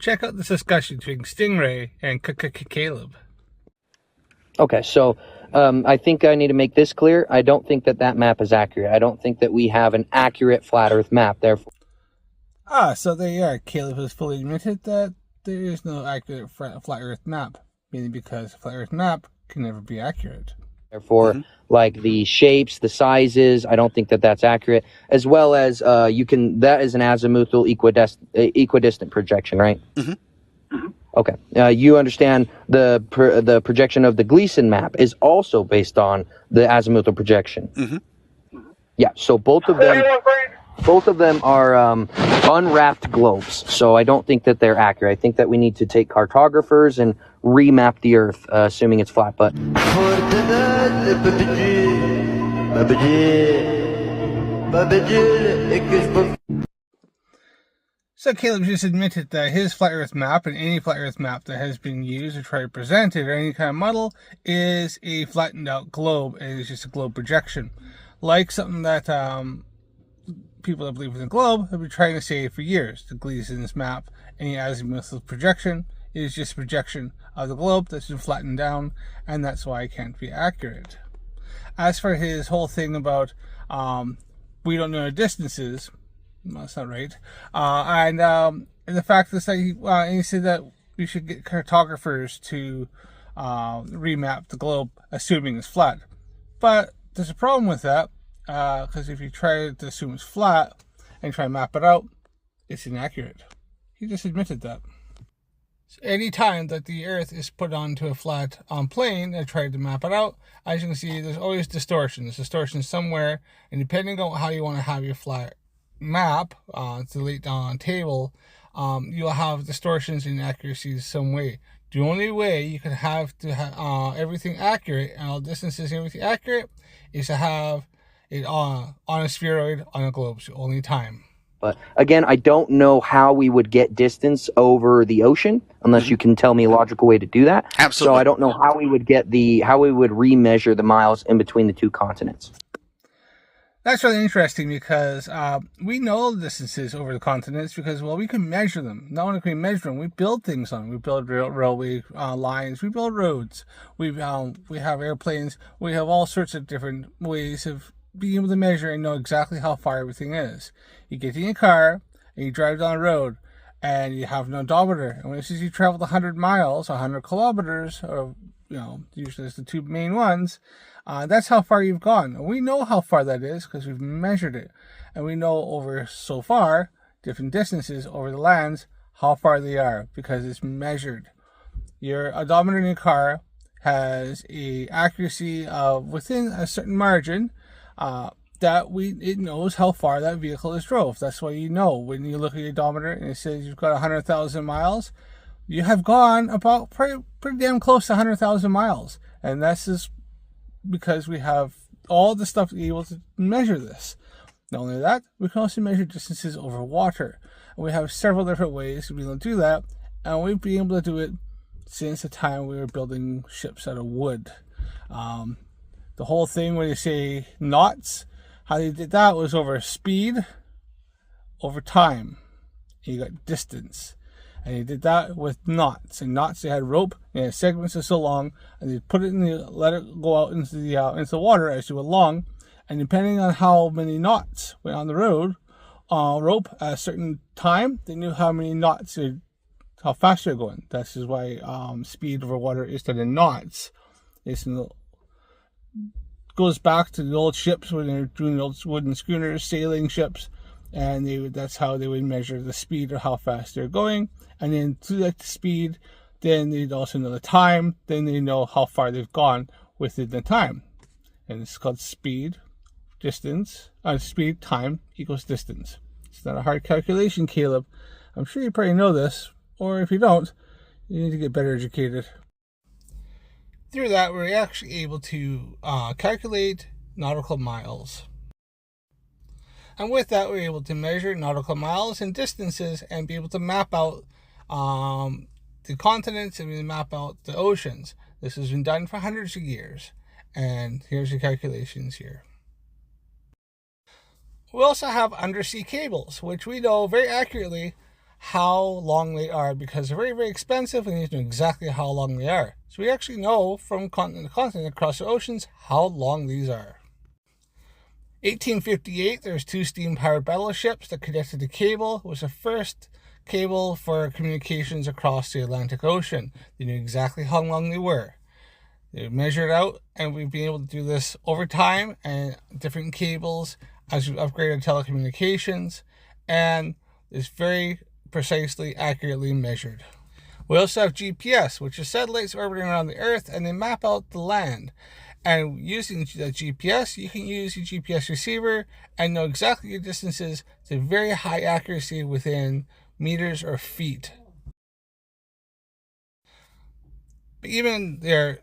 Check out this discussion between Stingray and Kaleb. Okay, so I think I need to make this clear. I don't think that map is accurate. I don't think that we have an accurate flat Earth map, therefore. So there you are. Kaleb has fully admitted that there is no accurate flat Earth map, meaning because a flat Earth map can never be accurate. Therefore, like the shapes, the sizes, I don't think that that's accurate. As well as that is an azimuthal equidistant projection, right? Okay. You understand the projection of the Gleason map is also based on the azimuthal projection. Yeah. So both of them are unwrapped globes. So I don't think that they're accurate. I think that we need to take cartographers and remap the Earth, assuming it's flat. But so Kaleb just admitted that his flat Earth map and any flat Earth map that has been used or tried to present it or any kind of model is a flattened out globe. It is just a globe projection, like something that people that believe in the globe have been trying to say for years. The Gleason's map, any azimuthal projection, is just a projection of the globe that's been flattened down, and that's why it can't be accurate. As for his whole thing about we don't know the distances, well, that's not right. And the fact is that he said that we should get cartographers to remap the globe, assuming it's flat. But there's a problem with that, because if you try to assume it's flat and try to map it out, it's inaccurate. He just admitted that. So any time that the Earth is put onto a flat plane and tried to map it out, as you can see, there's always distortion. There's distortion somewhere, and depending on how you want to have your flat map, to lay down on table, you'll have distortions and inaccuracies some way. The only way you can have to have everything accurate and all distances and everything accurate is to have it on a spheroid on a globe. So only time. But again, I don't know how we would get distance over the ocean unless you can tell me a logical way to do that. Absolutely. So I don't know how we would remeasure the miles in between the two continents. That's really interesting because we know the distances over the continents because, well, we can measure them. Not only can we measure them, we build things on them. We build railway lines. We build roads. We have airplanes. We have all sorts of different ways of being able to measure and know exactly how far everything is. You get in your car and you drive down the road and you have an odometer. And when it says you traveled 100 miles, 100 kilometers, or, usually it's the two main ones, that's how far you've gone. And we know how far that is because we've measured it. And we know over so far, different distances over the lands, how far they are because it's measured. Your odometer in your car has a accuracy of within a certain margin it knows how far that vehicle has drove. That's why you know when you look at your odometer and it says you've got 100,000 miles, you have gone about pretty damn close to 100,000 miles. And that's just because we have all the stuff to be able to measure this. Not only that, we can also measure distances over water. And we have several different ways to be able to do that. And we've been able to do it since the time we were building ships out of wood. The whole thing where you say knots, how they did that was over speed, over time. And you got distance. And they did that with knots. And knots, they had rope, they had segments of so long, and they put it let it go out into the water as you went along. And depending on how many knots went on the rope at a certain time, they knew how many knots, how fast they're going. That's just why speed over water is done in knots. Goes back to the old ships when they were doing the old wooden schooners, sailing ships, and that's how they would measure the speed or how fast they're going. And then through that speed, then they'd also know the time, then they know how far they've gone within the time. And it's called speed, distance, speed, time equals distance. It's not a hard calculation, Kaleb. I'm sure you probably know this, or if you don't, you need to get better educated. Through that, we're actually able to calculate nautical miles. And with that, we're able to measure nautical miles and distances and be able to map out the continents and map out the oceans. This has been done for hundreds of years. And here's the calculations here. We also have undersea cables, which we know very accurately how long they are, because they're very, very expensive and you need to know exactly how long they are. So we actually know from continent to continent across the oceans how long these are. 1858, there's 2 steam-powered battleships that connected to cable. It was the first cable for communications across the Atlantic Ocean. They knew exactly how long they were. They measured out, and we've been able to do this over time and different cables as we upgraded telecommunications, and it's very precisely, accurately measured. We also have GPS, which is satellites orbiting around the Earth, and they map out the land. And using the GPS, you can use your GPS receiver and know exactly your distances to very high accuracy within meters or feet. But even their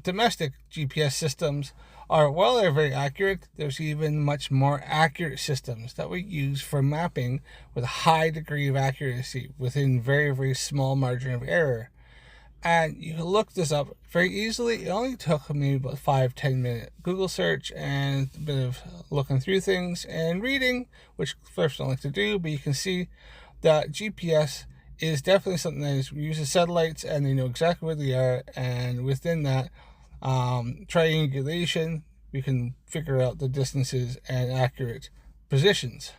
domestic GPS systems are, while they're very accurate, there's even much more accurate systems that we use for mapping with a high degree of accuracy within very, very small margin of error. And you can look this up very easily. It only took maybe about 5-10 minute Google search and a bit of looking through things and reading, which flerfs don't like to do, but you can see that GPS is definitely something that uses satellites and they know exactly where they are, and within that triangulation we can figure out the distances and accurate positions.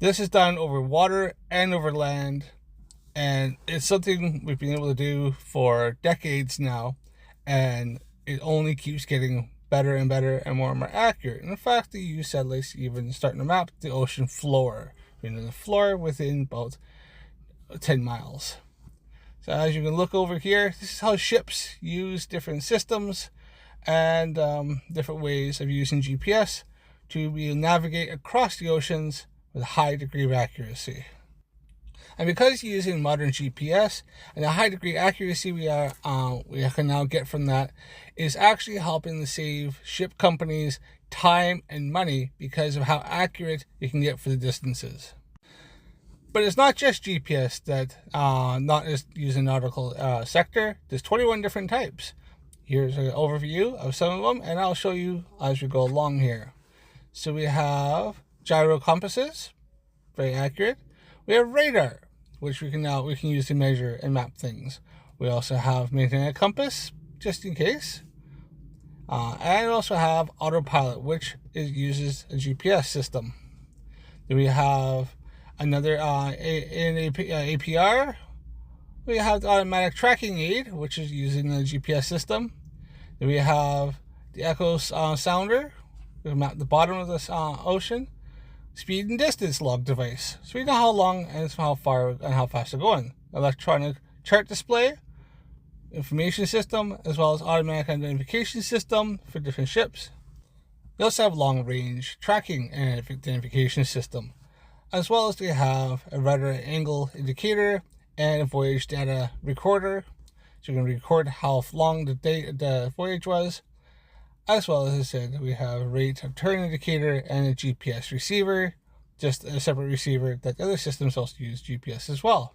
This is done over water and over land, and it's something we've been able to do for decades now, and it only keeps getting better and better and more accurate. And in fact, they use satellites even starting to map the ocean floor, the floor within about 10 miles. So as you can look over here, this is how ships use different systems and different ways of using GPS to navigate across the oceans with a high degree of accuracy. And because using modern GPS and the high degree accuracy we can now get from that is actually helping to save ship companies time and money because of how accurate you can get for the distances. But it's not just GPS that not just used in the nautical sector. There's 21 different types. Here's an overview of some of them, and I'll show you as we go along here. So we have gyro compasses, very accurate. We have radar, which we can use to measure and map things. We also have magnetic compass, just in case. And we also have autopilot, which uses a GPS system. Then we have another APR. We have the automatic tracking aid, which is using the GPS system. Then we have the echo sounder. We map the bottom of the ocean. Speed and distance log device, so we know how long and how far and how fast they're going. Electronic chart display, information system, as well as automatic identification system for different ships. They also have long range tracking and identification system, as well as they have a rudder angle indicator and a voyage data recorder, so you can record how long the voyage was. As well as I said, we have a rate of turn indicator and a GPS receiver, just a separate receiver that other systems also use GPS as well.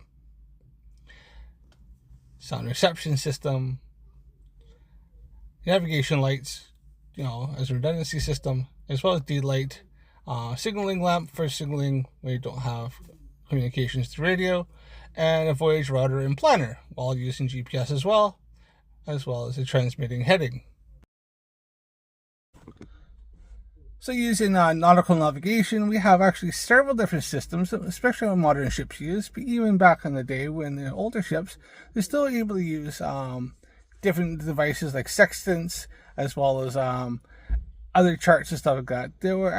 Sound reception system, navigation lights, as a redundancy system, as well as D-light, signaling lamp for signaling when you don't have communications through radio, and a voyage router and planner, while using GPS as well as a transmitting heading. So using nautical navigation, we have actually several different systems, especially what modern ships use, but even back in the day when the older ships, they're still able to use different devices like sextants, as well as other charts and stuff like that. They were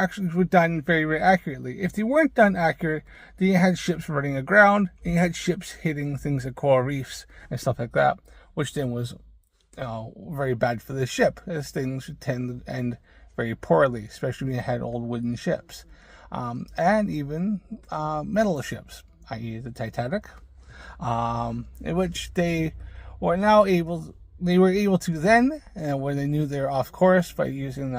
done very, very accurately. If they weren't done accurate, then you had ships running aground, and you had ships hitting things like coral reefs and stuff like that, which then was very bad for the ship, as things would tend to end very poorly, especially when you had old wooden ships, and even metal ships, i.e. the Titanic, in which they were able to then, when they knew they were off course by using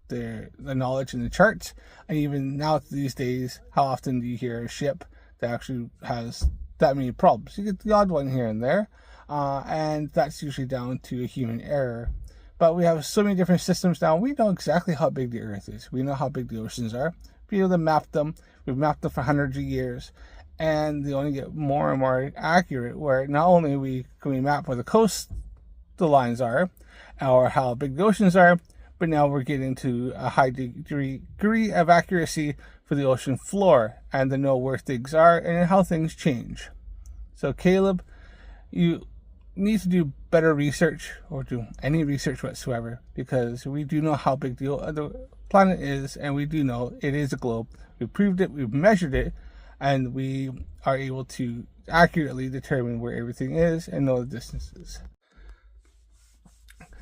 the knowledge in the charts. And even now these days, how often do you hear a ship that actually has that many problems? You get the odd one here and there, and that's usually down to a human error. But we have so many different systems now. We know exactly how big the Earth is. We know how big the oceans are. We're able to map them. We've mapped them for hundreds of years. and they only get more and more accurate, where not only can we map where the coastlines are, or how big the oceans are, but now we're getting to a high degree of accuracy for the ocean floor, and to know where things are and how things change. So Kaleb, you need to do better research, or do any research whatsoever, because we do know how big the planet is, and we do know it is a globe. We've proved it, we've measured it, and we are able to accurately determine where everything is and know the distances.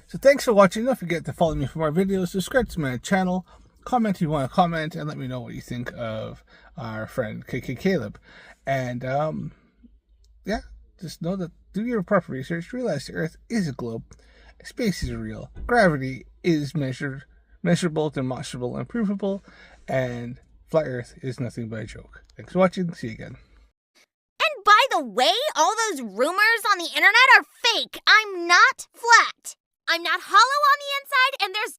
So thanks for watching. Don't forget to follow me for more videos, subscribe to my channel, comment if you want to comment, and let me know what you think of our friend Kaleb. And yeah, just know that do your proper research, realize the Earth is a globe, space is real, gravity is measurable, demonstrable, and provable, and flat Earth is nothing but a joke. Thanks for watching. See you again. And by the way, all those rumors on the internet are fake. I'm not flat. I'm not hollow on the inside, and there's